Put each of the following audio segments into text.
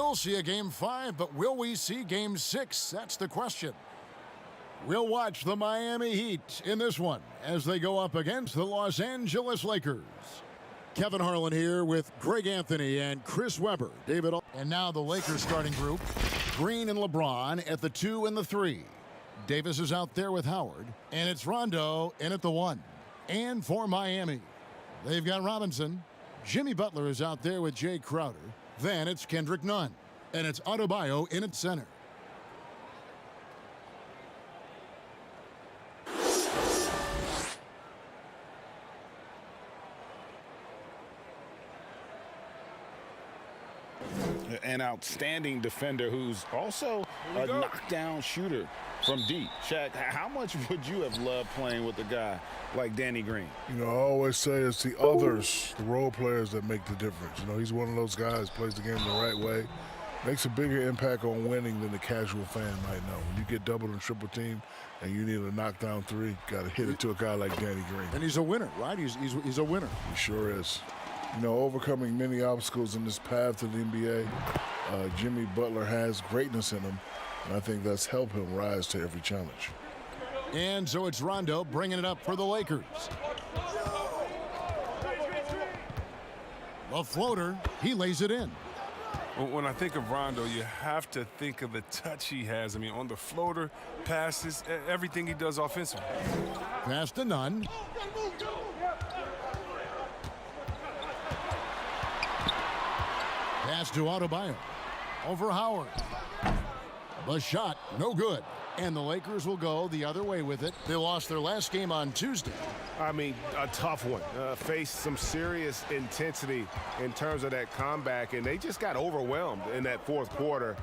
We'll see a Game 5, but will we see Game 6? That's the question. We'll watch the Miami Heat in this one as they go up against the Los Angeles Lakers. Kevin Harlan here with Greg Anthony and Chris Webber. And now the Lakers starting group. Green and LeBron at the 2 and the 3. Davis is out there with Howard. And it's Rondo in at the 1. And for Miami, they've got Robinson. Jimmy Butler is out there with Jay Crowder. Then it's Kendrick Nunn. And it's Adebayo in at center. An outstanding defender who's also a knockdown shooter from deep. Shaq, how much would you have loved playing with a guy like Danny Green? You know, I always say it's the others, the role players that make the difference. You know, he's one of those guys, plays the game the right way, makes a bigger impact on winning than the casual fan might know. When you get double and triple team and you need a knockdown three, got to hit it to a guy like Danny Green. And he's a winner, right? He's a winner. He sure is. You know, overcoming many obstacles in this path to the NBA, Jimmy Butler has greatness in him, and I think that's helped him rise to every challenge. And so it's Rondo bringing it up for the Lakers. The floater, he lays it in. When I think of Rondo, you have to think of the touch he has. I mean, on the floater, passes, everything he does offensively. Pass to Nunn. Pass to Adebayo. Over Howard. The shot, no good. And the Lakers will go the other way with it. They lost their last game on Tuesday. I mean, a tough one. Faced some serious intensity in terms of that comeback, and they just got overwhelmed in that fourth quarter.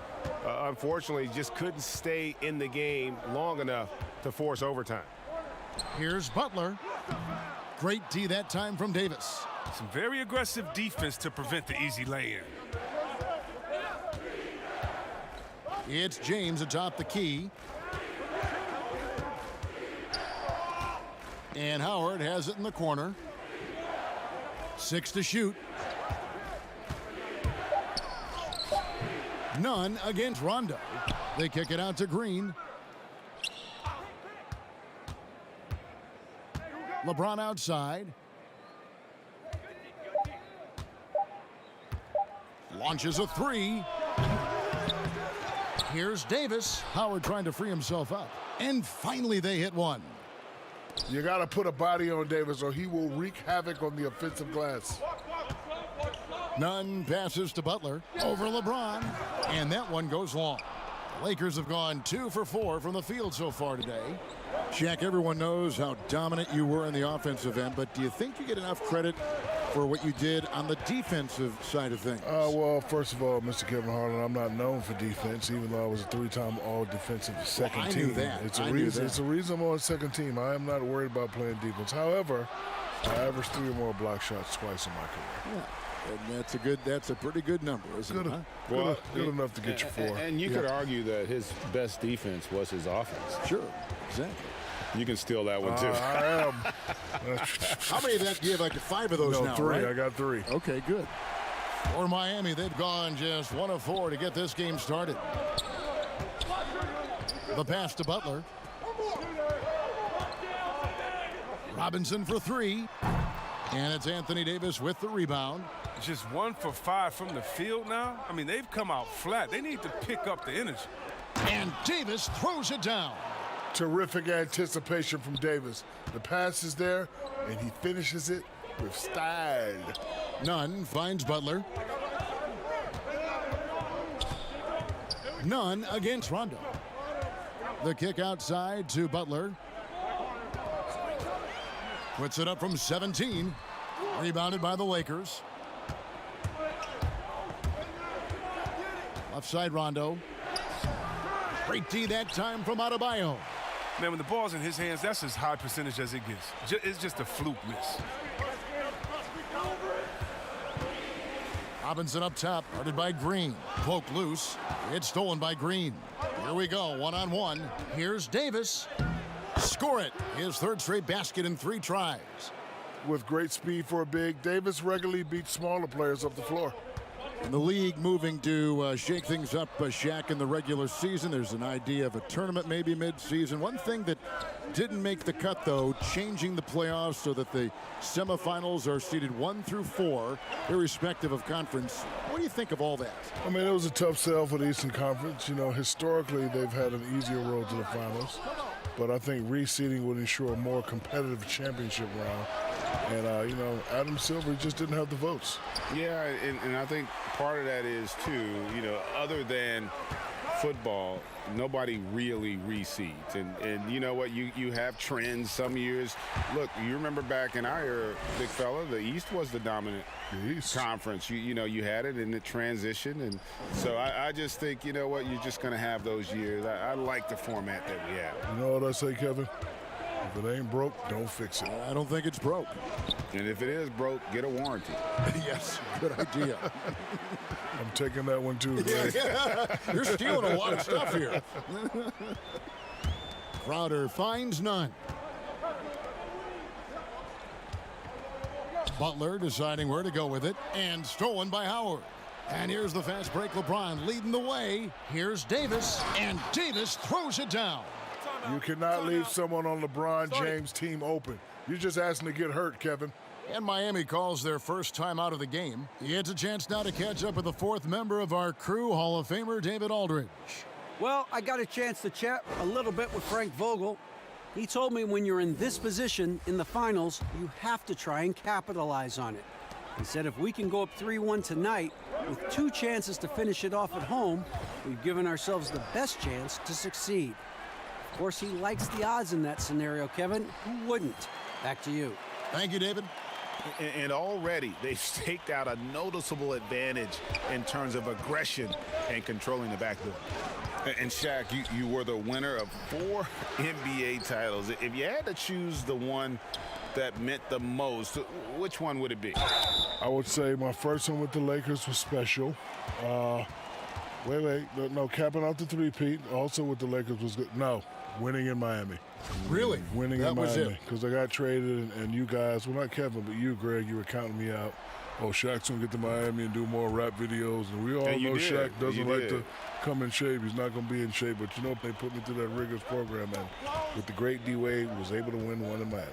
Unfortunately, just couldn't stay in the game long enough to force overtime. Here's Butler. Great D that time from Davis. Some very aggressive defense to prevent the easy lay-in. It's James atop the key. And Howard has it in the corner. 6 to shoot. Nunn against Rondo. They kick it out to Green. LeBron outside. Launches a 3. Here's Davis. Howard trying to free himself up. And finally they hit one. You got to put a body on Davis or he will wreak havoc on the offensive glass. Nunn passes to Butler over LeBron. And that one goes long. The Lakers have gone 2 for 4 from the field so far today. Shaq, everyone knows how dominant you were in the offensive end, but do you think you get enough credit for what you did on the defensive side of things? Well, first of all, Mr. Kevin Harlan, I'm not known for defense, even though I was a 3-time all-defensive second team. I knew that. It's a reason I'm on second team. I am not worried about playing defense. However, I averaged 3 or more block shots twice in my career. Yeah. And that's a pretty good number, isn't it? Huh? Good enough to get you 4. And you could argue that his best defense was his offense. Sure, exactly. You can steal that one, too. I am. How many of that do you have? Like 5 of those now, 3. right? I got 3. Okay, good. For Miami, they've gone just 1 of 4 to get this game started. The pass to Butler. Robinson for 3. And it's Anthony Davis with the rebound. Just 1 for 5 from the field now. I mean, they've come out flat. They need to pick up the energy. And Davis throws it down. Terrific anticipation from Davis. The pass is there, and he finishes it with style. Nunn finds Butler. Nunn against Rondo. The kick outside to Butler. Puts it up from 17. Rebounded by the Lakers. Left side Rondo. Great D that time from Adebayo. Man, when the ball's in his hands, that's as high percentage as it gets. It's just a fluke miss. Robinson up top, guarded by Green. Poked loose. It's stolen by Green. Here we go, 1-on-1. Here's Davis. Score it. His 3rd straight basket in 3 tries. With great speed for a big, Davis regularly beats smaller players up the floor. The league moving to shake things up, Shaq, in the regular season. There's an idea of a tournament maybe mid-season. One thing that didn't make the cut, though, changing the playoffs so that the semifinals are seeded 1 through 4, irrespective of conference. What do you think of all that? I mean, it was a tough sell for the Eastern Conference. You know, historically, they've had an easier road to the finals. But I think reseeding would ensure a more competitive championship round. And, you know, Adam Silver just didn't have the votes. Yeah, and I think part of that is, too, you know, other than football, nobody really reseeds. And you know what, you have trends some years. Look, you remember back in our era, big fella, the East was the dominant conference. You know, you had it in the transition. And so I just think, you know what, you're just going to have those years. I like the format that we have. You know what I say, Kevin? If it ain't broke, don't fix it. I don't think it's broke. And if it is broke, get a warranty. Yes, good idea. I'm taking that one, too, Greg. You're stealing a lot of stuff here. Crowder finds none. Butler deciding where to go with it, and stolen by Howard. And here's the fast break. LeBron leading the way. Here's Davis, and Davis throws it down. You cannot leave someone on LeBron James' team open. You're just asking to get hurt, Kevin. And Miami calls their first time out of the game. He gets a chance now to catch up with the fourth member of our crew, Hall of Famer David Aldridge. Well, I got a chance to chat a little bit with Frank Vogel. He told me when you're in this position in the finals, you have to try and capitalize on it. He said if we can go up 3-1 tonight with 2 chances to finish it off at home, we've given ourselves the best chance to succeed. Of course, he likes the odds in that scenario, Kevin. Who wouldn't? Back to you. Thank you, David. And already they've staked out a noticeable advantage in terms of aggression and controlling the backboard. And Shaq, you were the winner of 4 NBA titles. If you had to choose the one that meant the most, which one would it be? I would say my first one with the Lakers was special. No, capping out the three-peat also with the Lakers was good. No, winning in Miami. Really? Winning that in was Miami. it. Because I got traded, and you guys, well, not Kevin, but you, Greg, you were counting me out. Oh, Shaq's going to get to Miami and do more rap videos. And we all know Shaq doesn't like to come in shape. He's not going to be in shape. But, you know, they put me through that rigorous program. And with the great D-Wade, was able to win one in Miami.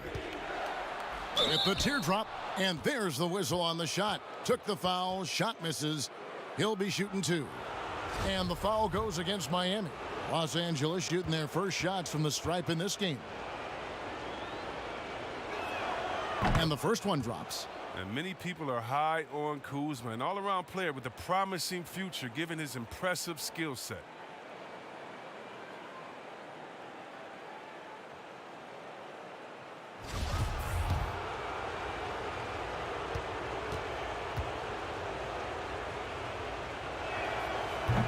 With the teardrop, and there's the whistle on the shot. Took the foul, shot misses. He'll be shooting 2. And the foul goes against Miami. Los Angeles shooting their first shots from the stripe in this game. And the first one drops. And many people are high on Kuzma, an all-around player with a promising future given his impressive skill set.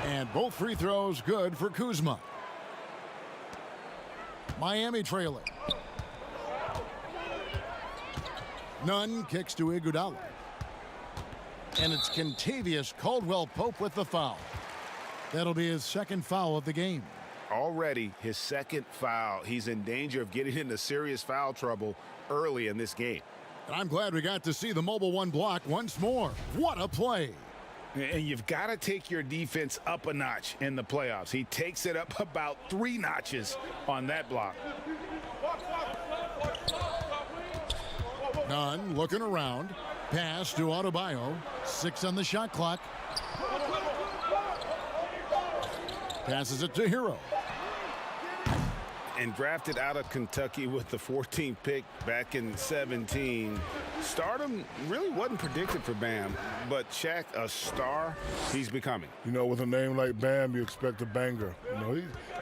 And both free throws good for Kuzma. Miami trailing. Nunn kicks to Iguodala. And it's Kentavious Caldwell-Pope with the foul. That'll be his second foul of the game. Already his second foul. He's in danger of getting into serious foul trouble early in this game. And I'm glad we got to see the Mobile One block once more. What a play. And you've got to take your defense up a notch in the playoffs. He takes it up about 3 notches on that block. Nunn looking around. Pass to Adebayo. 6 on the shot clock. Passes it to Hero. And drafted out of Kentucky with the 14th pick back in 17. Stardom really wasn't predicted for Bam, but Shaq, a star he's becoming. You know, with a name like Bam, you expect a banger. You know,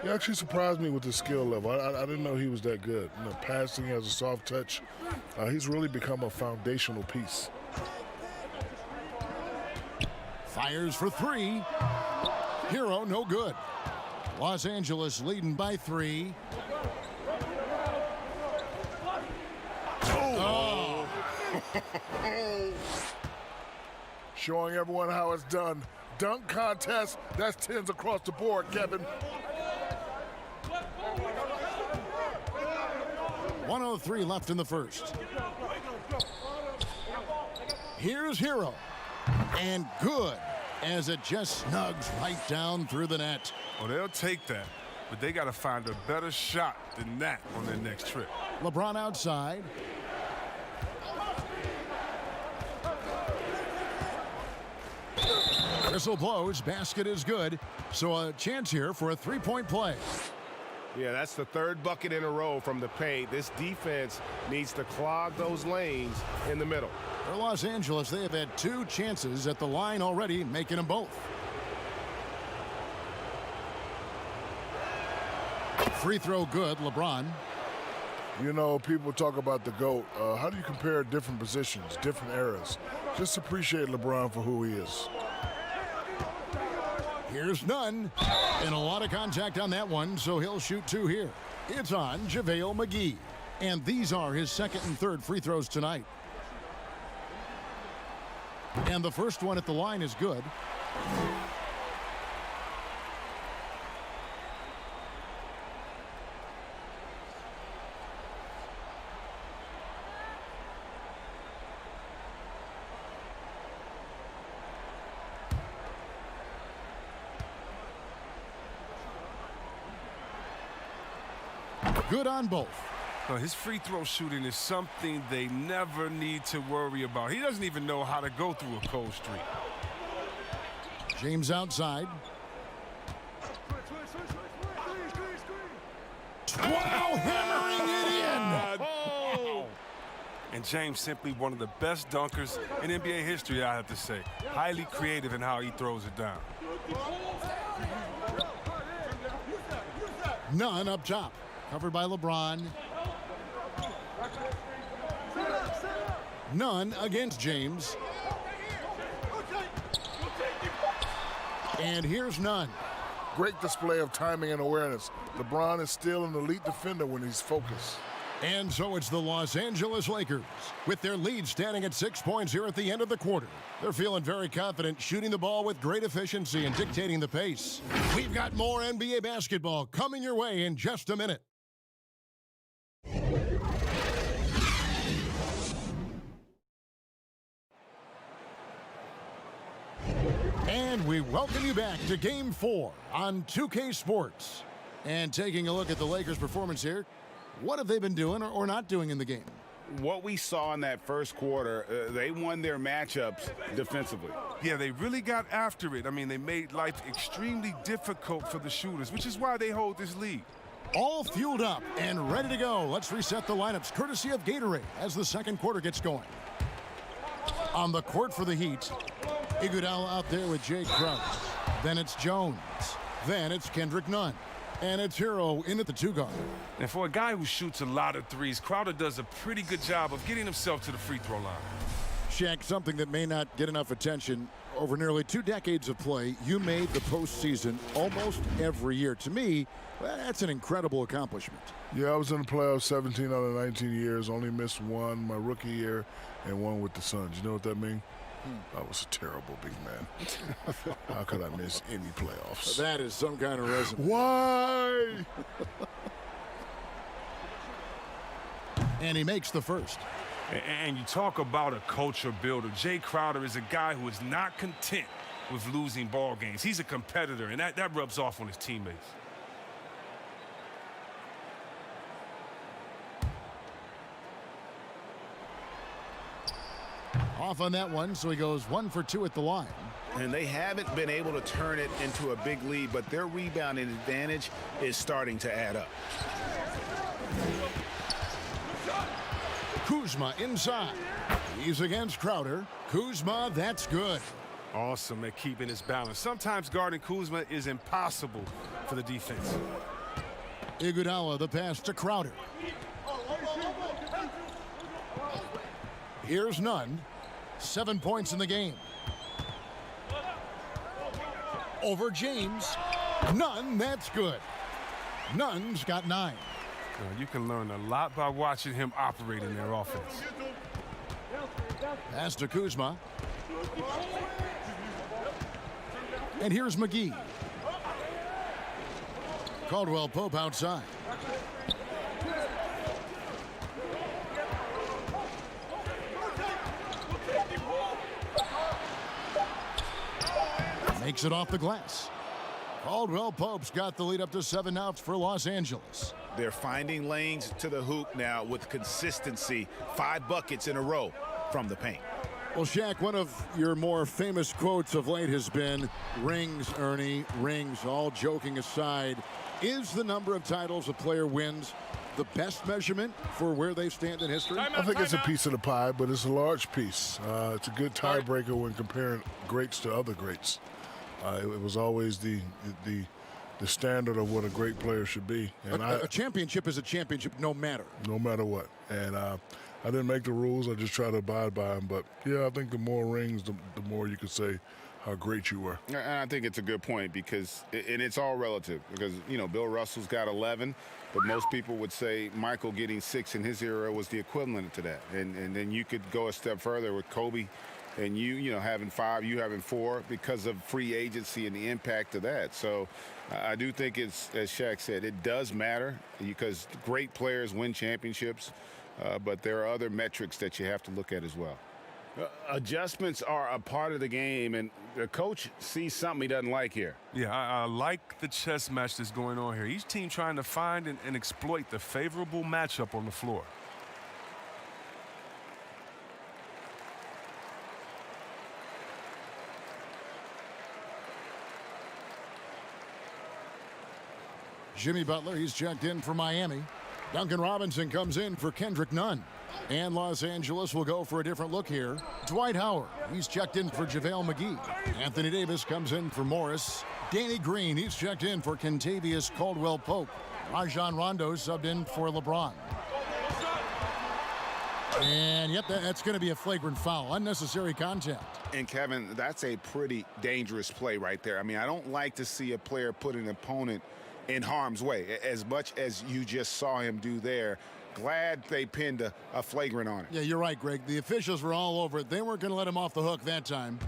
he actually surprised me with his skill level. I didn't know he was that good. You know, passing, has a soft touch. He's really become a foundational piece. Fires for 3. Hero, no good. Los Angeles leading by 3. Oh. Showing everyone how it's done. Dunk contest, that's 10s across the board, Kevin. 1:03 left in the first. Here's Hero. And good. as it just snugs right down through the net. Well, they'll take that, but they got to find a better shot than that on their next trip. LeBron outside. Whistle blows, basket is good. So a chance here for a three-point play. Yeah, that's the third bucket in a row from the paint. This defense needs to clog those lanes in the middle. For Los Angeles, they have had 2 chances at the line already, making them both. Free throw good, LeBron. You know, people talk about the GOAT. How do you compare different positions, different eras? Just appreciate LeBron for who he is. Here's none. And a lot of contact on that one, so he'll shoot 2 here. It's on JaVale McGee. And these are his second and third free throws tonight. And the first one at the line is good. Good on both. Well, his free throw shooting is something they never need to worry about. He doesn't even know how to go through a cold streak. James outside. Wow, hammering it in. Oh. And James simply one of the best dunkers in NBA history, I have to say. Highly creative in how he throws it down. None up top. Covered by LeBron. None against James. And here's none. Great display of timing and awareness. LeBron is still an elite defender when he's focused. And so it's the Los Angeles Lakers with their lead standing at 6 points here at the end of the quarter. They're feeling very confident, shooting the ball with great efficiency and dictating the pace. We've got more NBA basketball coming your way in just a minute. And we welcome you back to Game 4 on 2K Sports. And taking a look at the Lakers' performance here, what have they been doing or not doing in the game? What we saw in that first quarter, they won their matchups defensively. Yeah, they really got after it. I mean, they made life extremely difficult for the shooters, which is why they hold this lead. All fueled up and ready to go. Let's reset the lineups courtesy of Gatorade as the second quarter gets going. On the court for the Heat, Iguodala out there with Jay Crowder. Then it's Jones. Then it's Kendrick Nunn. And it's Hero in at the 2-guard. And for a guy who shoots a lot of threes, Crowder does a pretty good job of getting himself to the free throw line. Shaq, something that may not get enough attention. Over nearly 2 decades of play, you made the postseason almost every year. To me, that's an incredible accomplishment. Yeah, I was in the playoffs 17 out of 19 years, only missed one my rookie year and one with the Suns. You know what that means? I was a terrible big man. How could I miss any playoffs? That is some kind of resume. Why? And he makes the first. And you talk about a culture builder. Jay Crowder is a guy who is not content with losing ball games. He's a competitor, and that rubs off on his teammates. Off on that one, so he goes 1 for 2 at the line. And they haven't been able to turn it into a big lead, but their rebounding advantage is starting to add up. Kuzma inside. He's against Crowder. Kuzma, that's good. Awesome at keeping his balance. Sometimes guarding Kuzma is impossible for the defense. Iguodala, the pass to Crowder. Here's Nunn. 7 points in the game. Over James. Nunn, that's good. Nunn's got 9. You can learn a lot by watching him operate in their offense. Pass to Kuzma. And here's McGee. Caldwell Pope outside. Makes it off the glass. Caldwell Pope's got the lead up to 7 outs for Los Angeles. They're finding lanes to the hoop now with consistency. 5 buckets in a row from the paint. Well, Shaq, one of your more famous quotes of late has been, rings, Ernie, rings. All joking aside, is the number of titles a player wins the best measurement for where they stand in history? I think it's a piece of the pie, but it's a large piece. It's a good tiebreaker when comparing greats to other greats. It was always the standard of what a great player should be. And a championship is a championship no matter. No matter what. And I didn't make the rules. I just try to abide by them. But, yeah, I think the more rings, the more you could say how great you were. And I think it's a good point because, and it's all relative, because, you know, Bill Russell's got 11, but most people would say Michael getting 6 in his era was the equivalent to that. And then you could go a step further with Kobe and you know, having 5, you having 4 because of free agency and the impact of that. So I do think it's, as Shaq said, it does matter because great players win championships, but there are other metrics that you have to look at as well. Adjustments are a part of the game, and the coach sees something he doesn't like here. Yeah, I like the chess match that's going on here. Each team trying to find and exploit the favorable matchup on the floor. Jimmy Butler, he's checked in for Miami. Duncan Robinson comes in for Kendrick Nunn. And Los Angeles will go for a different look here. Dwight Howard, he's checked in for JaVale McGee. Anthony Davis comes in for Morris. Danny Green, he's checked in for Kentavious Caldwell-Pope. Rajon Rondo subbed in for LeBron. And yep, that's going to be a flagrant foul. Unnecessary contact. And Kevin, that's a pretty dangerous play right there. I mean, I don't like to see a player put an opponent in harm's way, as much as you just saw him do there. Glad they pinned a flagrant on it. Yeah, you're right, Greg. The officials were all over it. They weren't going to let him off the hook that time.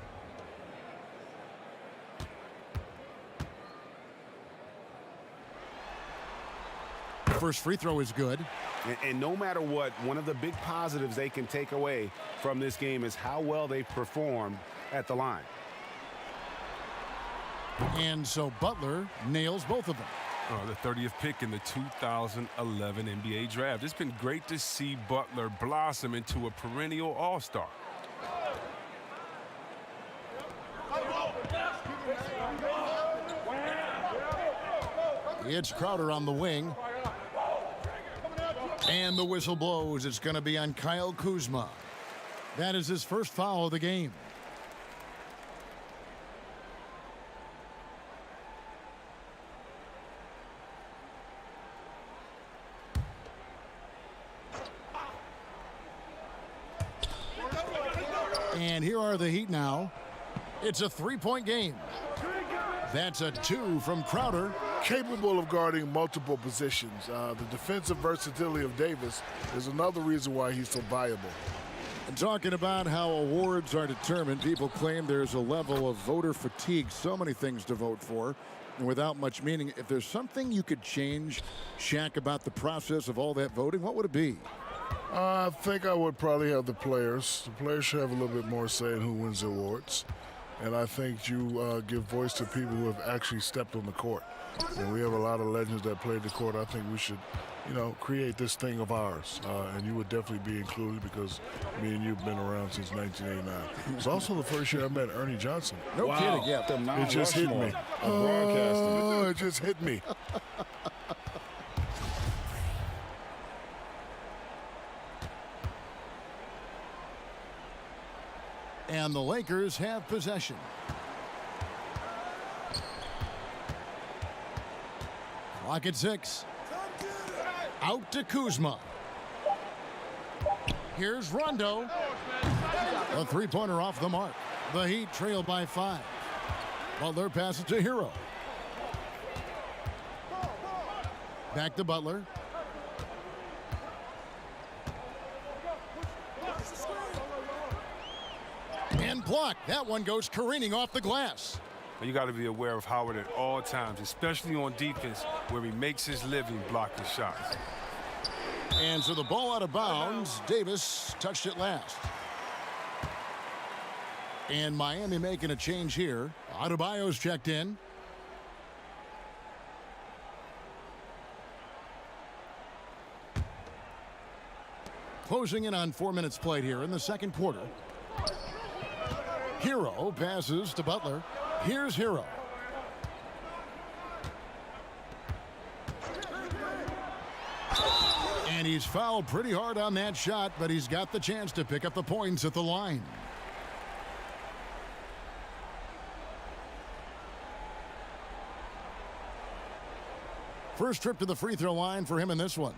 First free throw is good. And no matter what, one of the big positives they can take away from this game is how well they performed at the line. And so Butler nails both of them. The 30th pick in the 2011 NBA draft. It's been great to see Butler blossom into a perennial all-star. It's Crowder on the wing. And the whistle blows. It's going to be on Kyle Kuzma. That is his first foul of the game. And here are the Heat now. It's a 3-point game. That's a 2 from Crowder. Capable of guarding multiple positions. The defensive versatility of Davis is another reason why he's so valuable. And talking about how awards are determined, people claim there's a level of voter fatigue, so many things to vote for, and without much meaning. If there's something you could change, Shaq, about the process of all that voting, what would it be? I think I would probably have the players. The players should have a little bit more say in who wins the awards. And I think you give voice to people who have actually stepped on the court. And we have a lot of legends that played the court. I think we should, you know, create this thing of ours. And you would definitely be included because me and you have been around since 1989. It's also the first year I met Ernie Johnson. No kidding, yeah. It just hit me. Oh, it just hit me. And the Lakers have possession. Clock at 6. Out to Kuzma. Here's Rondo. A three-pointer off the mark. The Heat trail by 5. Butler passes to Hero. Back to Butler. And blocked. That one goes careening off the glass. You got to be aware of Howard at all times, especially on defense, where he makes his living blocking shots. And so the ball out of bounds. Davis touched it last. And Miami making a change here. Adebayo's checked in. Closing in on 4 minutes played here in the second quarter. Hero passes to Butler. Here's Hero. And he's fouled pretty hard on that shot, but he's got the chance to pick up the points at the line. First trip to the free throw line for him in this one.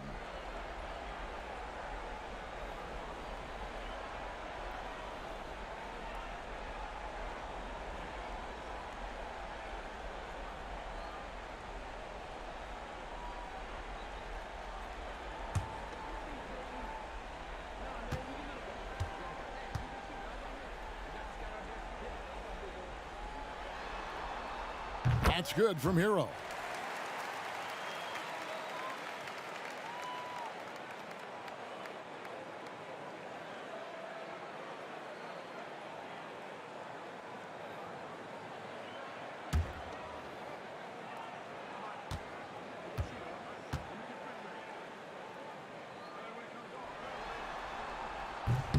That's good from Hero.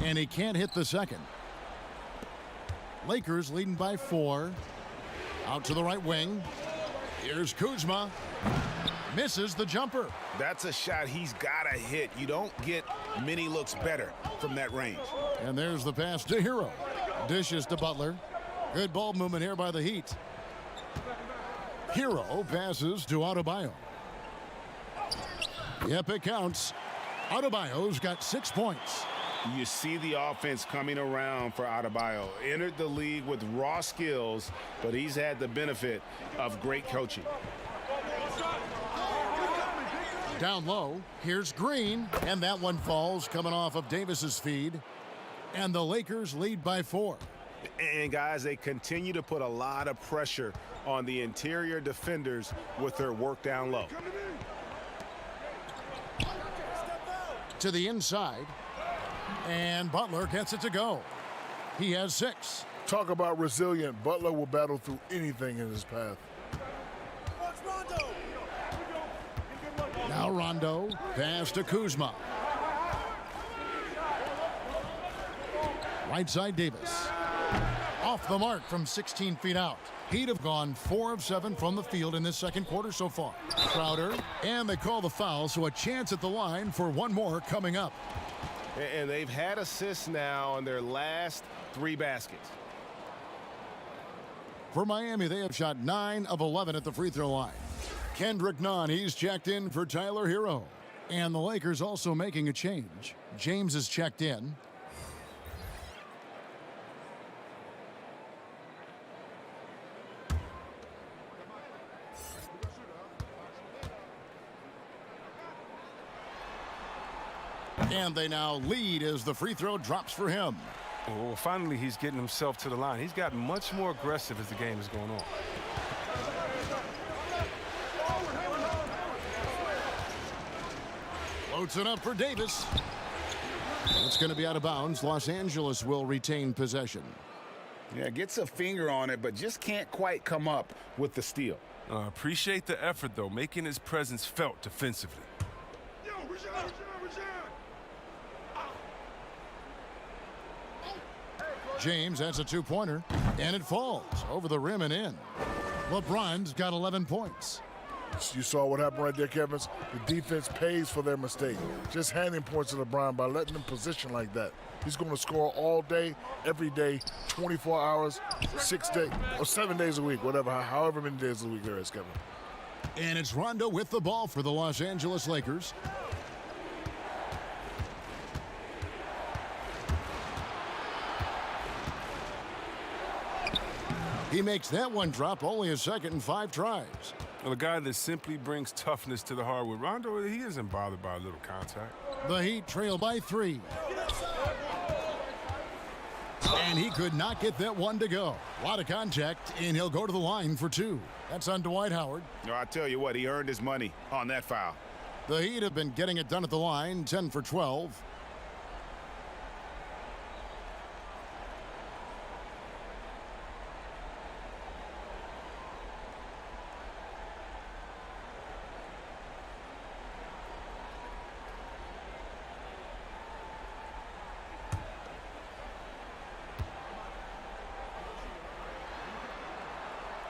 And he can't hit the second. Lakers leading by 4. Out to the right wing. Here's Kuzma. Misses the jumper. That's a shot he's got to hit. You don't get many looks better from that range. And there's the pass to Hero. Dishes to Butler. Good ball movement here by the Heat. Hero passes to Adebayo. Yep, it counts. Adebayo's got 6 points. You see the offense coming around for Adebayo. Entered the league with raw skills, but he's had the benefit of great coaching. Down low, here's Green, and that one falls coming off of Davis's feed. And the Lakers lead by 4. And guys, they continue to put a lot of pressure on the interior defenders with their work down low. To the inside. And Butler gets it to go. He has 6. Talk about resilient. Butler will battle through anything in his path. Now Rondo, pass to Kuzma. Right side Davis. Off the mark from 16 feet out. Heat have gone 4 of 7 from the field in this second quarter so far. Crowder, and they call the foul, so a chance at the line for one more coming up. And they've had assists now on their last 3 baskets. For Miami, they have shot 9 of 11 at the free throw line. Kendrick Nunn, he's checked in for Tyler Hero. And the Lakers also making a change. James is checked in. And they now lead as the free throw drops for him. Oh, finally he's getting himself to the line. He's gotten much more aggressive as the game is going on. Floats it up for Davis. It's going to be out of bounds. Los Angeles will retain possession. Yeah, gets a finger on it, but just can't quite come up with the steal. Appreciate the effort, though, making his presence felt defensively. James has a 2-pointer, and it falls over the rim and in. LeBron's got 11 points. You saw what happened right there, Kevins. The defense pays for their mistake. Just handing points to LeBron by letting him position like that. He's going to score all day, every day, 24 hours, 6 days, or 7 days a week, whatever, however many days a week there is, Kevin. And it's Rondo with the ball for the Los Angeles Lakers. He makes that one drop, only a second and 5 tries. Well, a guy that simply brings toughness to the hardwood. Rondo, he isn't bothered by a little contact. The Heat trail by 3. And he could not get that one to go. A lot of contact, and he'll go to the line for 2. That's on Dwight Howard. No, I tell you what, he earned his money on that foul. The Heat have been getting it done at the line, 10 for 12.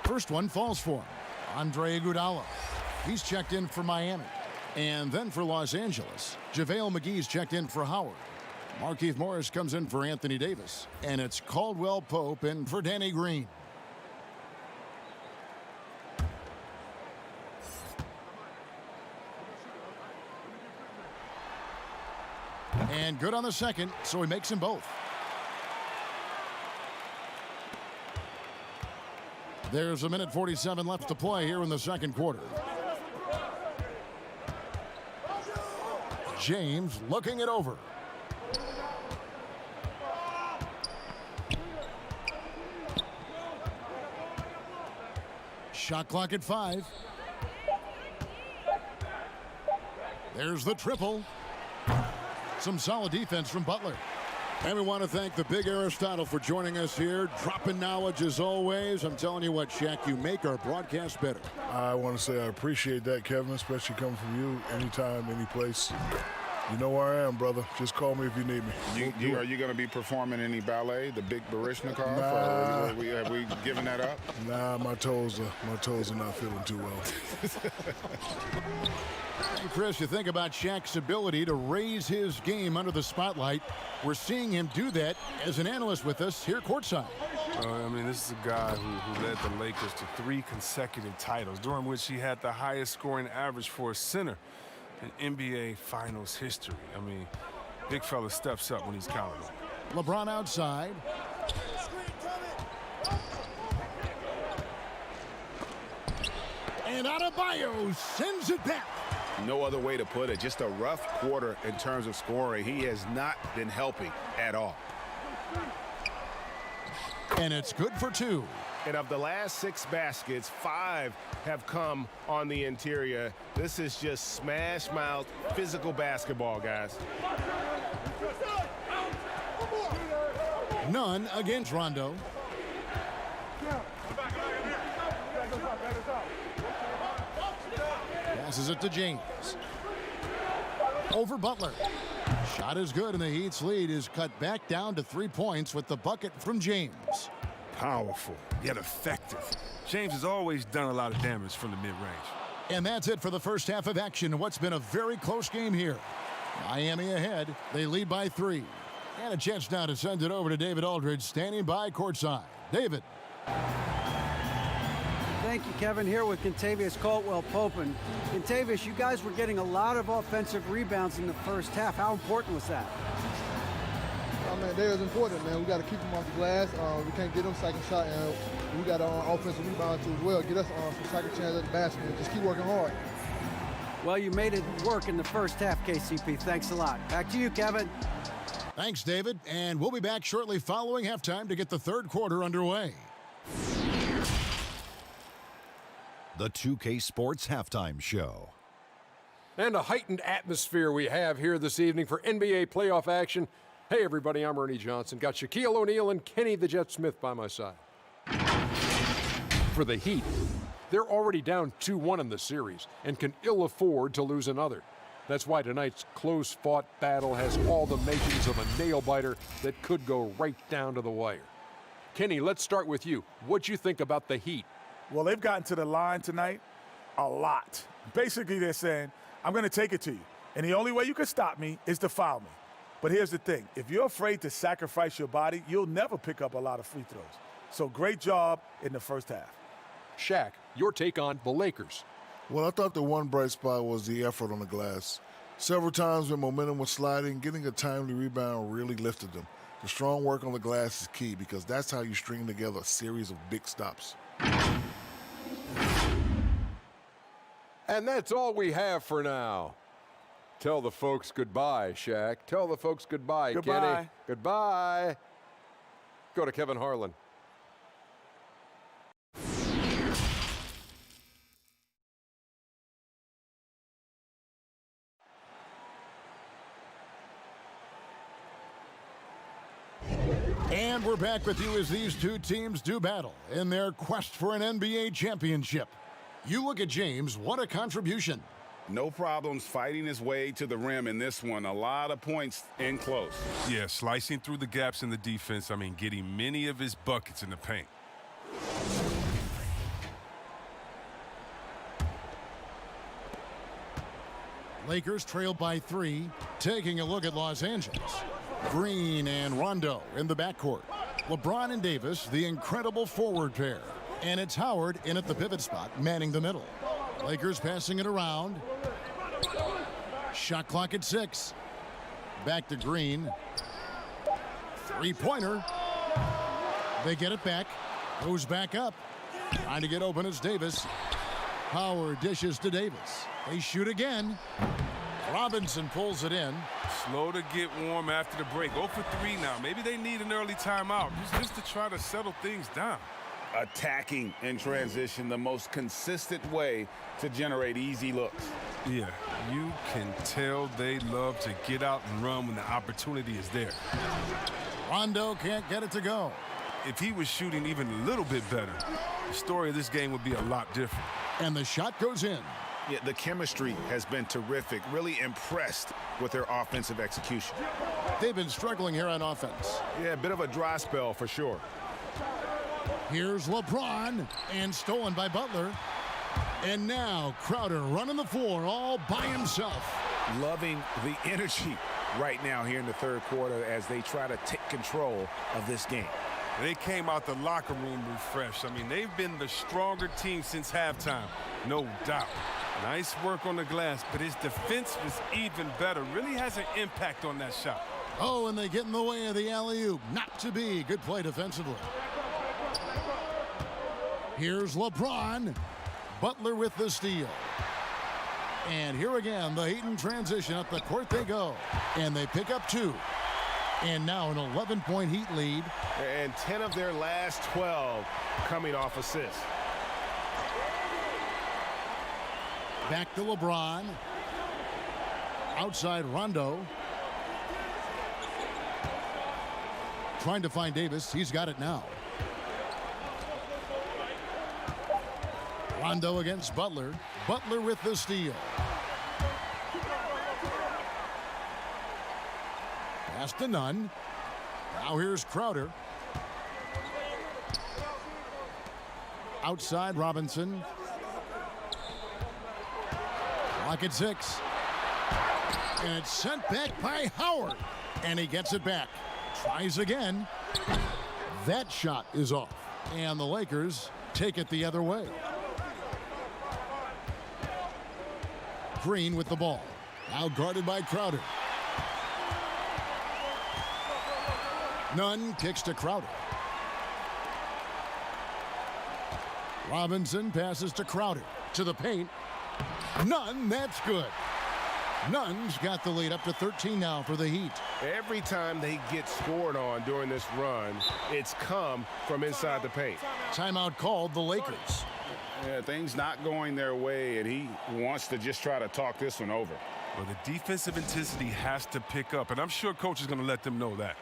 First one falls for him. Andre Iguodala. He's checked in for Miami. And then for Los Angeles, JaVale McGee's checked in for Howard. Markieff Morris comes in for Anthony Davis. And it's Caldwell Pope in for Danny Green. And good on the second, so he makes them both. There's a minute 47 left to play here in the second quarter. James looking it over. Shot clock at 5. There's the triple. Some solid defense from Butler. And we want to thank the Big Aristotle for joining us here. Dropping knowledge as always. I'm telling you what, Shaq, you make our broadcast better. I want to say I appreciate that, Kevin, especially coming from you anytime, any place. You know where I am, brother. Just call me if you need me. Are you going to be performing any ballet, the Big Baryshnikov? Nah. Have we given that up? Nah, my toes are not feeling too well. Chris, you think about Shaq's ability to raise his game under the spotlight. We're seeing him do that as an analyst with us here courtside. I mean, this is a guy who led the Lakers to 3 consecutive titles, during which he had the highest scoring average for a center in NBA Finals history. I mean, big fella steps up when he's counted on. LeBron outside. And Adebayo sends it back. No other way to put it. Just a rough quarter in terms of scoring. He has not been helping at all. And it's good for 2. And of the last 6 baskets, 5 have come on the interior. This is just smash mouth physical basketball, guys. None against Rondo. Passes it to James. Over Butler. Shot is good, and the Heat's lead is cut back down to 3 points with the bucket from James. Powerful, yet effective. James has always done a lot of damage from the mid-range. And that's it for the first half of action. What's been a very close game here. Miami ahead. They lead by 3. And a chance now to send it over to David Aldridge, standing by courtside. David. Thank you, Kevin. Here with Kentavious Caldwell-Pope. And Kentavious, you guys were getting a lot of offensive rebounds in the first half. How important was that? Oh, man, that is important, man. We got to keep them off the glass. We can't get them second shot, and we got offensive rebound too as well. Get us some second chance at the basket and just keep working hard. Well, you made it work in the first half, KCP. Thanks a lot. Back to you, Kevin. Thanks, David. And we'll be back shortly following halftime to get the third quarter underway. The 2K Sports Halftime Show. And a heightened atmosphere we have here this evening for NBA playoff action. Hey, everybody, I'm Ernie Johnson. Got Shaquille O'Neal and Kenny the Jet Smith by my side. For the Heat, they're already down 2-1 in the series and can ill afford to lose another. That's why tonight's close-fought battle has all the makings of a nail-biter that could go right down to the wire. Kenny, let's start with you. What'd you think about the Heat? Well, they've gotten to the line tonight a lot. Basically, they're saying, I'm going to take it to you, and the only way you can stop me is to foul me. But here's the thing. If you're afraid to sacrifice your body, you'll never pick up a lot of free throws. So great job in the first half. Shaq, your take on the Lakers. Well, I thought the one bright spot was the effort on the glass. Several times when momentum was sliding, getting a timely rebound really lifted them. The strong work on the glass is key because that's how you string together a series of big stops. And that's all we have for now. Tell the folks goodbye, Shaq. Tell the folks goodbye, Goodbye. Kenny. Goodbye. Go to Kevin Harlan. And we're back with you as these two teams do battle in their quest for an NBA championship. You look at James, what a contribution. No problems fighting his way to the rim in this one. A lot of points in close. Yeah, slicing through the gaps in the defense. I mean, getting many of his buckets in the paint. Lakers trail by 3. Taking a look at Los Angeles. Green and Rondo in the backcourt. LeBron and Davis, the incredible forward pair. And it's Howard in at the pivot spot, manning the middle. Lakers passing it around. Shot clock at 6. Back to Green. Three-pointer. They get it back. Goes back up. Trying to get open is Davis. Howard dishes to Davis. They shoot again. Robinson pulls it in. Slow to get warm after the break. 0 for 3 now. Maybe they need an early timeout just to try to settle things down. Attacking in transition, the most consistent way to generate easy looks. Yeah, you can tell they love to get out and run when the opportunity is there. Rondo can't get it to go. If he was shooting even a little bit better, the story of this game would be a lot different. And the shot goes in. Yeah, the chemistry has been terrific. Really impressed with their offensive execution. They've been struggling here on offense. Yeah, a bit of a dry spell for sure. Here's LeBron, and stolen by Butler. And now Crowder running the floor all by himself. Loving the energy right now here in the third quarter as they try to take control of this game. They came out the locker room refreshed. I mean, they've been the stronger team since halftime, no doubt. Nice work on the glass, but his defense was even better. Really has an impact on that shot. Oh, and they get in the way of the alley-oop. Not to be. Good play defensively. Here's LeBron. Butler with the steal. And here again, the Heat in transition. Up the court they go. And they pick up 2. And now an 11-point Heat lead. And 10 of their last 12 coming off assists. Back to LeBron. Outside Rondo. Trying to find Davis. He's got it now. Rondo against Butler. Butler with the steal. Pass to Nunn. Now here's Crowder. Outside Robinson. Clock at 6. And it's sent back by Howard. And he gets it back. Tries again. That shot is off. And the Lakers take it the other way. Green with the ball. Now guarded by Crowder. Nunn kicks to Crowder. Robinson passes to Crowder. To the paint. Nunn, that's good. Nunn's got the lead up to 13 now for the Heat. Every time they get scored on during this run, it's come from inside the paint. Timeout called the Lakers. Yeah, things not going their way, and he wants to just try to talk this one over. Well, the defensive intensity has to pick up, and I'm sure coach is going to let them know that.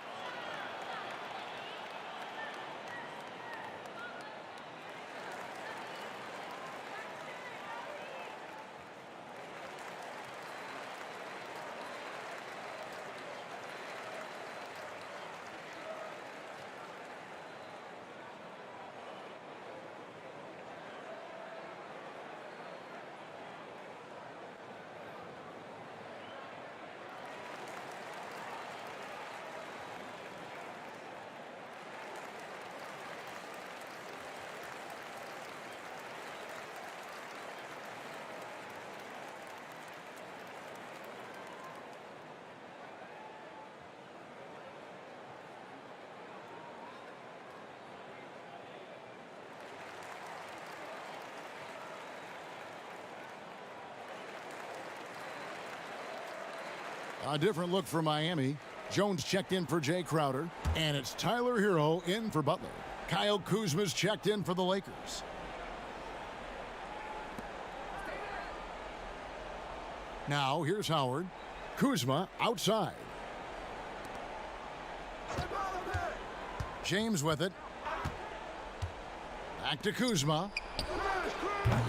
A different look for Miami. Jones checked in for Jay Crowder. And it's Tyler Hero in for Butler. Kyle Kuzma's checked in for the Lakers. Now here's Howard. Kuzma outside. James with it. Back to Kuzma.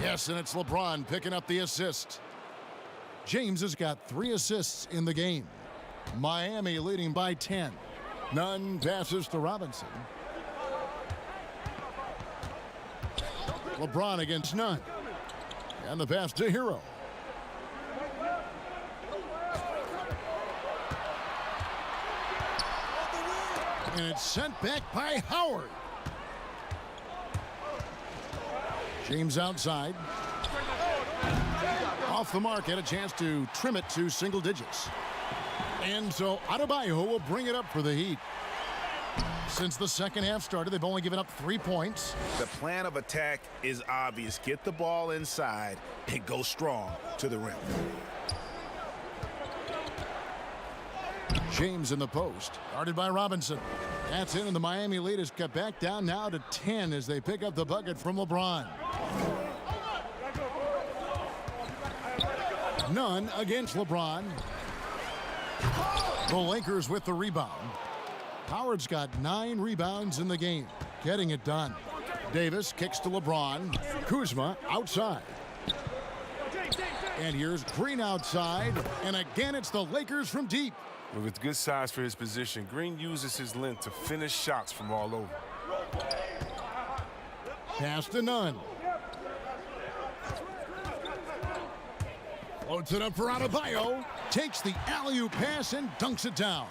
Yes, and it's LeBron picking up the assist. James has got 3 assists in the game. Miami leading by 10. Nunn passes to Robinson. LeBron against Nunn. And the pass to Hero. And it's sent back by Howard. James outside. Off the mark, had a chance to trim it to single digits. And so Adebayo will bring it up for the Heat. Since the second half started, they've only given up 3 points. The plan of attack is obvious. Get the ball inside and go strong to the rim. James in the post, guarded by Robinson. That's in, and the Miami lead is cut back down now to 10 as they pick up the bucket from LeBron. None against LeBron. The Lakers with the rebound. Howard's got 9 rebounds in the game, getting it done. Davis kicks to LeBron. Kuzma outside. And here's Green outside, and again it's the Lakers from deep. With good size for his position, Green uses his length to finish shots from all over. Pass to Nunn. Floats it up for Adebayo. Takes the alley-oop pass and dunks it down.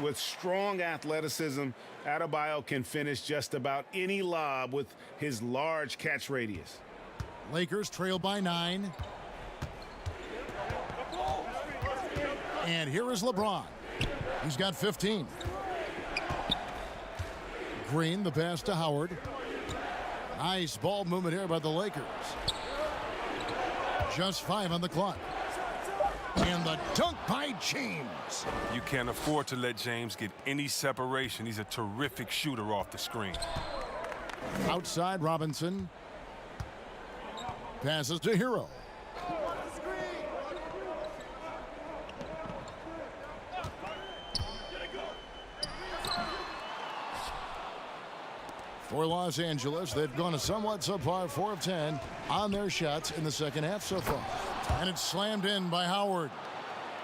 With strong athleticism, Adebayo can finish just about any lob with his large catch radius. Lakers trail by 9. And here is LeBron. He's got 15. Green, the pass to Howard. Nice ball movement here by the Lakers. Just 5 on the clock. And the dunk by James. You can't afford to let James get any separation. He's a terrific shooter off the screen. Outside Robinson. Passes to Hero. For Los Angeles, they've gone a somewhat subpar 4 of 10 on their shots in the second half so far. And it's slammed in by Howard.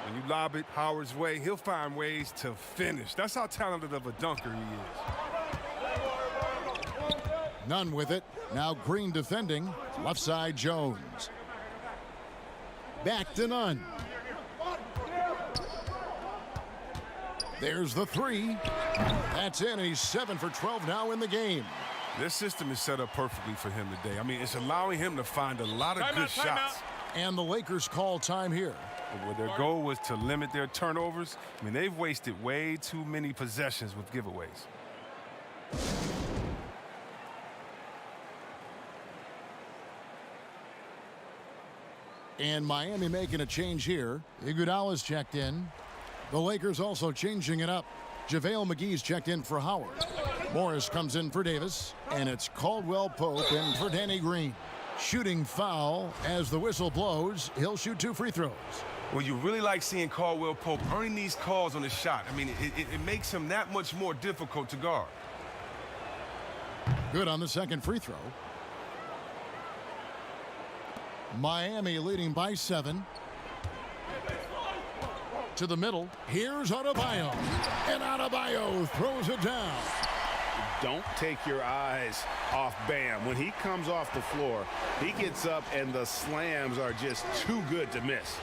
When you lob it Howard's way, he'll find ways to finish. That's how talented of a dunker he is. Nunn with it. Now Green defending. Left side Jones. Back to Nunn. There's the 3. That's in, and he's 7 for 12 now in the game. This system is set up perfectly for him today. I mean, it's allowing him to find a lot of good shots. And the Lakers call time here. Where their goal was to limit their turnovers. I mean, they've wasted way too many possessions with giveaways. And Miami making a change here. Iguodala's checked in. The Lakers also changing it up. JaVale McGee's checked in for Howard. Morris comes in for Davis. And it's Caldwell Pope in for Danny Green. Shooting foul as the whistle blows. He'll shoot 2 free throws. Well, you really like seeing Caldwell Pope earning these calls on the shot. I mean, it makes him that much more difficult to guard. Good on the second free throw. Miami leading by 7. To the middle. Here's Adebayo. And Adebayo throws it down. Don't take your eyes off Bam. When he comes off the floor, he gets up and the slams are just too good to miss.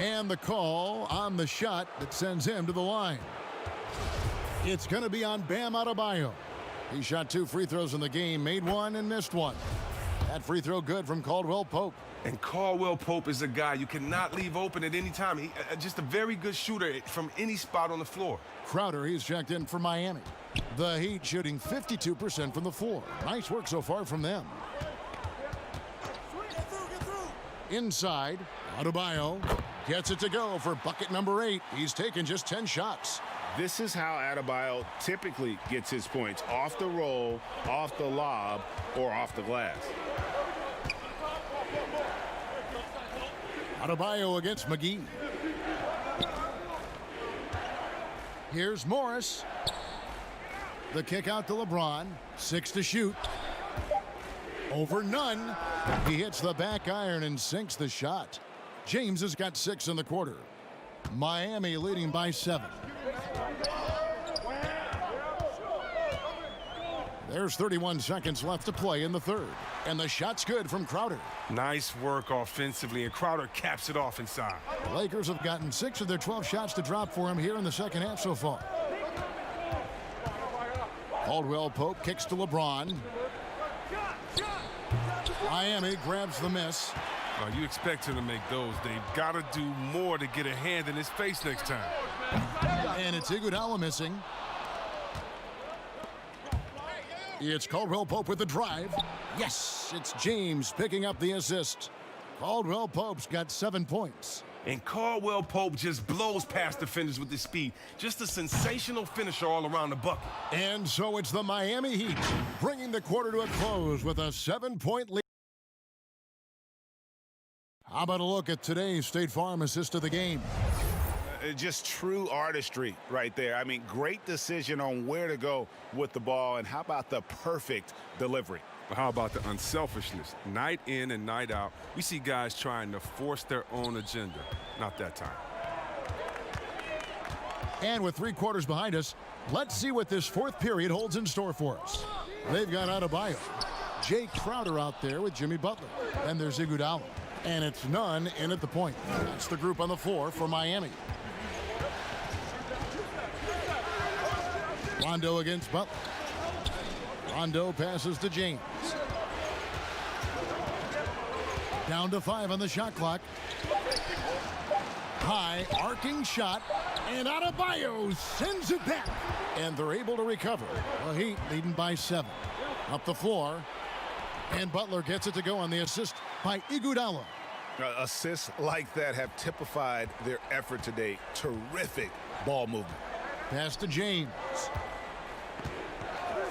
And the call on the shot that sends him to the line. It's going to be on Bam Adebayo. He shot 2 free throws in the game, made 1 and missed 1. That free throw good from Caldwell Pope. And Caldwell Pope is a guy you cannot leave open at any time. He just a very good shooter from any spot on the floor. Crowder, he's checked in for Miami. The Heat shooting 52% from the floor. Nice work so far from them. Inside, Adebayo gets it to go for bucket number 8. He's taken just 10 shots. This is how Adebayo typically gets his points: off the roll, off the lob, or off the glass. Adebayo against McGee. Here's Morris. The kick out to LeBron. 6 to shoot. Over Nunn. He hits the back iron and sinks the shot. James has got 6 in the quarter. Miami leading by 7. There's 31 seconds left to play in the third. And the shot's good from Crowder. Nice work offensively, and Crowder caps it off inside. The Lakers have gotten 6 of their 12 shots to drop for him here in the second half so far. Caldwell Pope kicks to LeBron. Miami grabs the miss. You expect him to make those. They've got to do more to get a hand in his face next time. And it's Iguodala missing. It's Caldwell Pope with the drive. Yes, it's James picking up the assist. Caldwell Pope's got 7 points. And Caldwell Pope just blows past defenders with his speed. Just a sensational finisher all around the bucket. And so it's the Miami Heat bringing the quarter to a close with a 7-point lead. How about a look at today's State Farm assist of the game? Just true artistry right there. I mean, great decision on where to go with the ball, and how about the perfect delivery? How about the unselfishness? Night in and night out, we see guys trying to force their own agenda. Not that time. And with 3 quarters behind us, let's see what this fourth period holds in store for us. They've got Adebayo, Jay Crowder out there with Jimmy Butler. And there's Iguodala. And it's Nunn in at the point. That's the group on the floor for Miami. Rondo against Butler. Rondo passes to James. Down to 5 on the shot clock. High arcing shot, and Adebayo sends it back. And they're able to recover. The Heat leading by 7. Up the floor, and Butler gets it to go on the assist by Iguodala. Assists like that have typified their effort today. Terrific ball movement. Pass to James.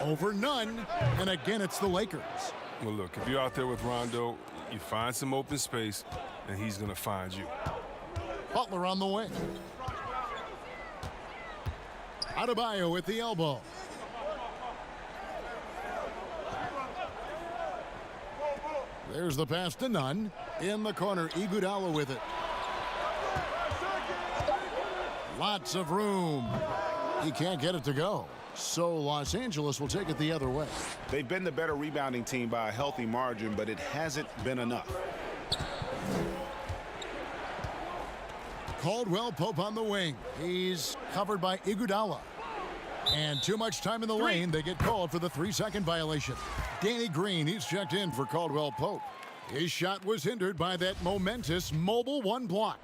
Over Nunn, and again it's the Lakers. Well, look, if you're out there with Rondo, you find some open space, and he's going to find you. Butler on the wing. Adebayo with the elbow. There's the pass to Nunn. In the corner, Iguodala with it. Lots of room. He can't get it to go. So Los Angeles will take it the other way. They've been the better rebounding team by a healthy margin, but it hasn't been enough. Caldwell Pope on the wing. He's covered by Iguodala. And too much time in the lane. They get called for the 3-second violation. Danny Green, he's checked in for Caldwell Pope. His shot was hindered by that momentous mobile 1 block.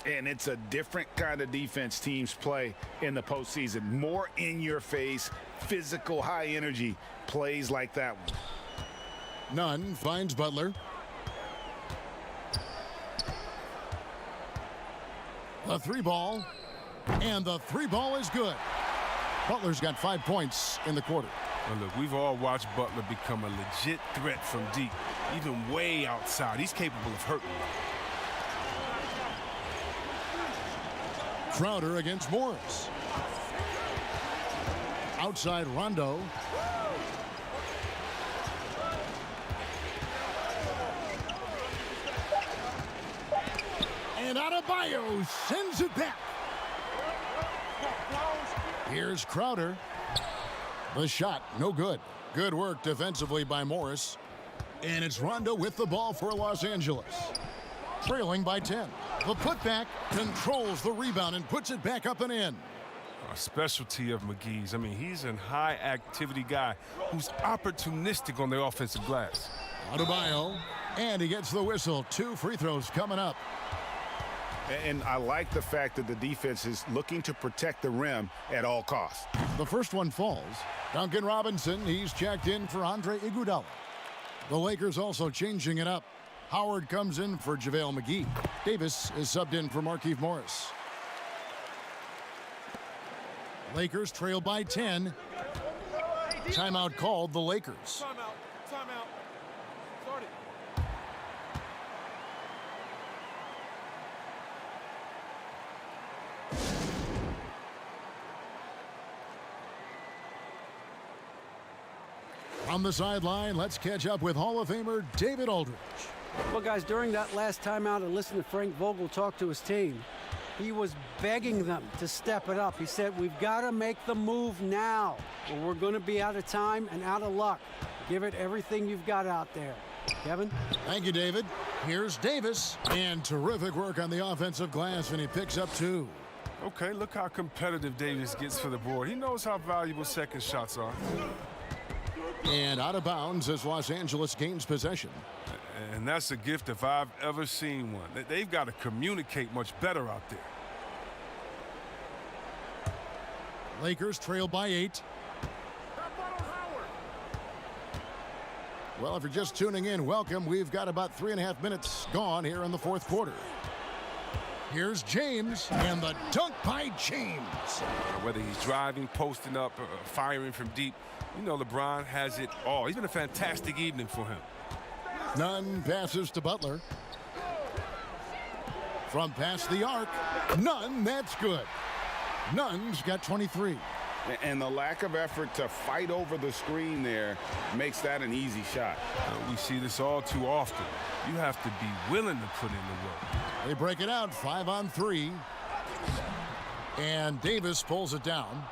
And it's a different kind of defense teams play in the postseason. More in your face, physical, high energy plays like that one. Nunn finds Butler. The 3-ball. And the 3-ball is good. Butler's got 5 points in the quarter. Well, look, we've all watched Butler become a legit threat from deep, even way outside. He's capable of hurting. Crowder against Morris. Outside Rondo. And Adebayo sends it back. Here's Crowder. The shot, no good. Good work defensively by Morris. And it's Rondo with the ball for Los Angeles. Trailing by 10. The putback controls the rebound and puts it back up and in. A specialty of McGee's. I mean, he's a high-activity guy who's opportunistic on the offensive glass. Adebayo, and he gets the whistle. 2 free throws coming up. And I like the fact that the defense is looking to protect the rim at all costs. The first one falls. Duncan Robinson, he's checked in for Andre Iguodala. The Lakers also changing it up. Howard comes in for JaVale McGee. Davis is subbed in for Markieff Morris. Lakers trail by 10. Timeout called the Lakers. Timeout. Start it. On the sideline, let's catch up with Hall of Famer David Aldridge. Well, guys, during that last timeout, I listened to Frank Vogel talk to his team. He was begging them to step it up. He said, we've got to make the move now, or we're going to be out of time and out of luck. Give it everything you've got out there. Kevin? Thank you, David. Here's Davis. And terrific work on the offensive glass, and he picks up 2. Okay, look how competitive Davis gets for the board. He knows how valuable second shots are. And out of bounds as Los Angeles gains possession. And that's a gift if I've ever seen one. They've got to communicate much better out there. Lakers trail by 8. Well, if you're just tuning in, welcome. We've got about 3.5 minutes gone here in the fourth quarter. Here's James, and the dunk by James. Whether he's driving, posting up, or firing from deep, you know LeBron has it all. He's been a fantastic evening for him. Nunn passes to Butler. From past the arc, Nunn, that's good. Nunn's got 23. And the lack of effort to fight over the screen there makes that an easy shot. We see this all too often. You have to be willing to put in the work. They break it out 5-on-3. And Davis pulls it down.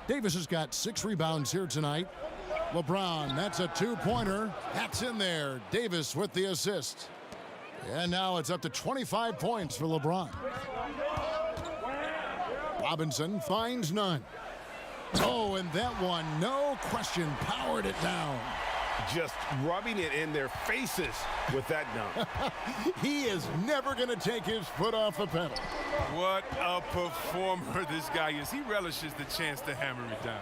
Davis has got 6 rebounds here tonight. LeBron, that's a 2-pointer. That's in there. Davis with the assist. And now it's up to 25 points for LeBron. Robinson finds Nunn. Oh, and that one, no question, powered it down. Just rubbing it in their faces with that dunk. He is never going to take his foot off the pedal. What a performer this guy is. He relishes the chance to hammer it down.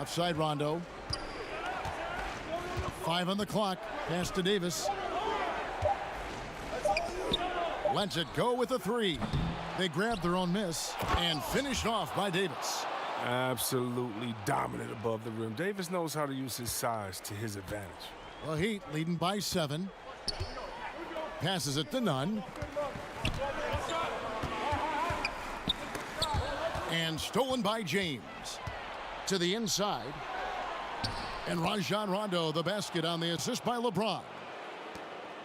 Offside Rondo. 5 on the clock. Pass to Davis. Lets it go with a 3. They grabbed their own miss and finished off by Davis. Absolutely dominant above the rim. Davis knows how to use his size to his advantage. The Heat leading by 7. Passes it to Nunn. And stolen by James. To the inside. And Rajon Rondo, the basket on the assist by LeBron.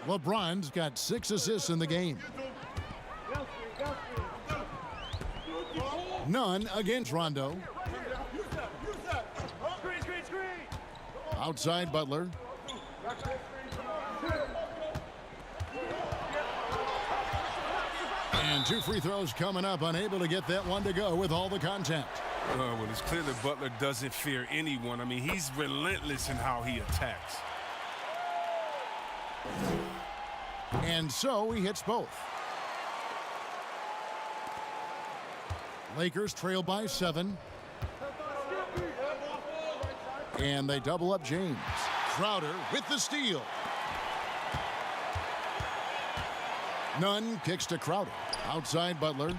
LeBron's got 6 assists in the game. Nunn against Rondo. Outside Butler. And 2 free throws coming up. Unable to get that one to go with all the contact. Well, it's clear that Butler doesn't fear anyone. I mean, he's relentless in how he attacks. And so he hits both. Lakers trail by 7. And they double up James. Crowder with the steal. Nunn kicks to Crowder. Outside Butler.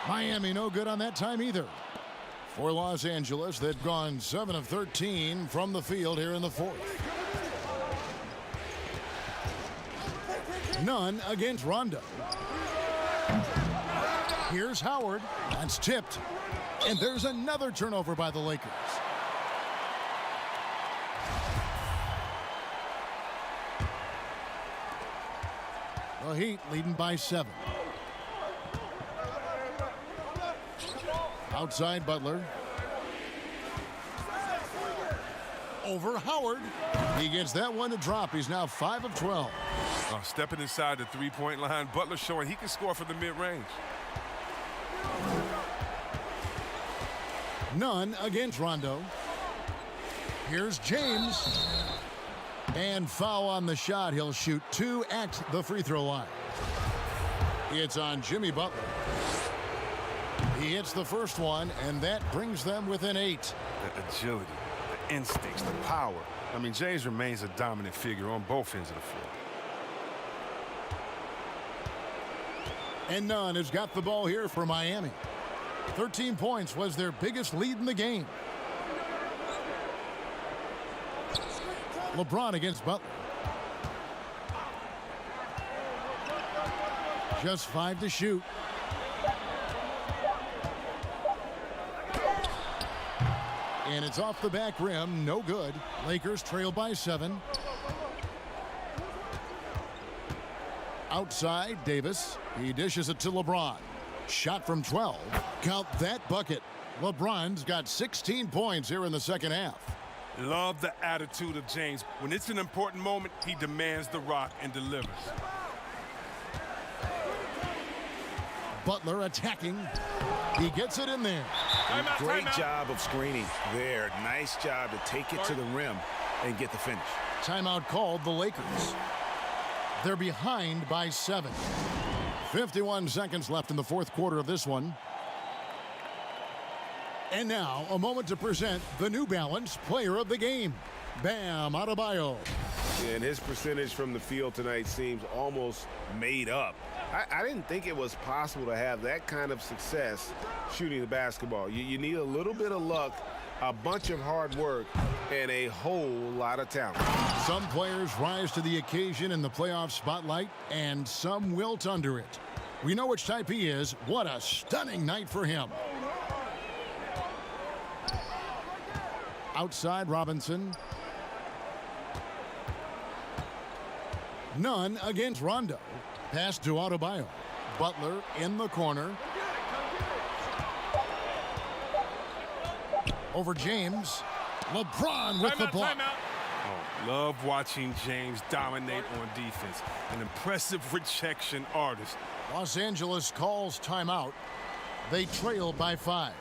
Miami no good on that time either. For Los Angeles, they've gone 7 of 13 from the field here in the fourth. Nunn against Rondo. Here's Howard. That's tipped. And there's another turnover by the Lakers. The Heat leading by 7. Outside Butler. Over Howard. He gets that one to drop. He's now 5 of 12. Stepping inside the three-point line, Butler showing he can score from the mid-range. Nunn against Rondo. Here's James. And foul on the shot. He'll shoot 2 at the free throw line. It's on Jimmy Butler. He hits the first one, and that brings them within 8. The agility, the instincts, the power. I mean, James remains a dominant figure on both ends of the floor. And Nunn has got the ball here for Miami. 13 points was their biggest lead in the game. LeBron against Butler. Just 5 to shoot. And it's off the back rim, no good. Lakers trail by 7. Outside, Davis. He dishes it to LeBron. Shot from 12. Count that bucket. LeBron's got 16 points here in the second half. Love the attitude of James. When it's an important moment, he demands the rock and delivers. Butler attacking. He gets it in there. Great job of screening there. Nice job to take it to the rim and get the finish. Timeout called the Lakers. They're behind by 7. 51 seconds left in the fourth quarter of this one. And now, a moment to present the New Balance Player of the Game, Bam Adebayo. And his percentage from the field tonight seems almost made up. I didn't think it was possible to have that kind of success shooting the basketball. You need a little bit of luck, a bunch of hard work, and a whole lot of talent. Some players rise to the occasion in the playoff spotlight, and some wilt under it. We know which type he is. What a stunning night for him. Outside, Robinson. None against Rondo. Pass to Adebayo. Butler in the corner. Over James. LeBron with the block. Oh, love watching James dominate on defense. An impressive rejection artist. Los Angeles calls timeout. They trail by 5.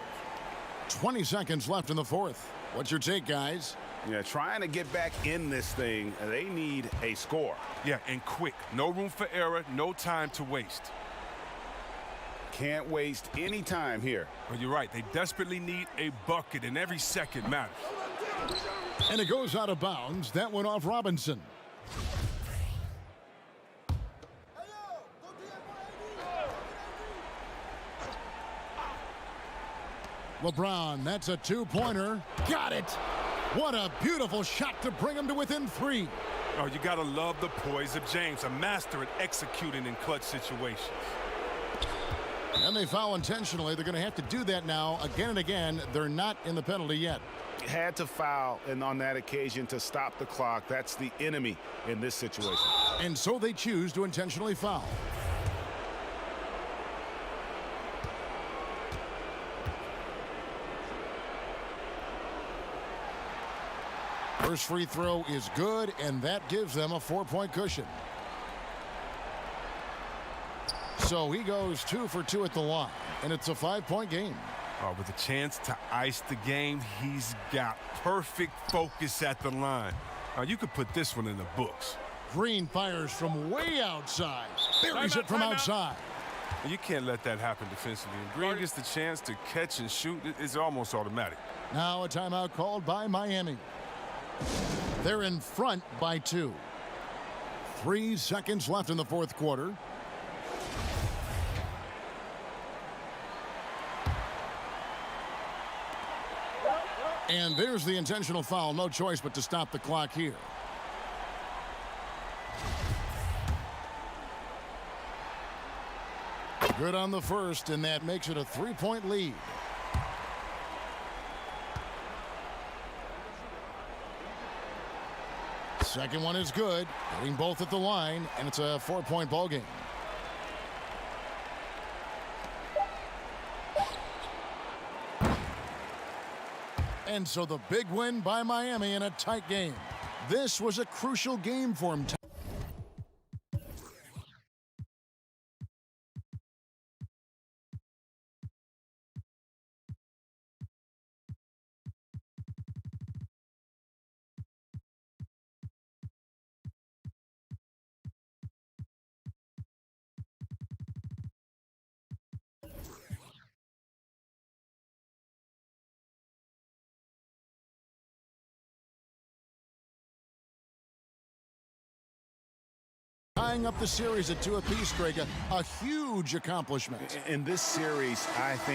20 seconds left in the fourth. What's your take, guys? Yeah, trying to get back in this thing, they need a score. Yeah, and quick. No room for error, no time to waste. Can't waste any time here. Well, you're right. They desperately need a bucket, and every second matters. And it goes out of bounds. That went off Robinson. LeBron, that's a two-pointer. Got it. What a beautiful shot to bring him to within 3. Oh, you got to love the poise of James, a master at executing in clutch situations. And they foul intentionally. They're going to have to do that now again and again. They're not in the penalty yet. Had to foul, and on that occasion to stop the clock. That's the enemy in this situation. And so they choose to intentionally foul. First free throw is good, and that gives them a 4-point cushion. So he goes 2 for 2 at the line, and it's a 5-point game. Oh, with a chance to ice the game, he's got perfect focus at the line. You could put this one in the books. Green fires from way outside. Buries it from outside. You can't let that happen defensively. When Green gets the chance to catch and shoot, it's almost automatic. Now a timeout called by Miami. They're in front by 2. 3 seconds left in the fourth quarter. And there's the intentional foul. No choice but to stop the clock here. Good on the first, and that makes it a 3-point lead. Second one is good. Hitting both at the line, and it's a 4-point ball game. And so the big win by Miami in a tight game. This was a crucial game for him. Tying up the series at 2 apiece, Greg, a huge accomplishment. In this series, I think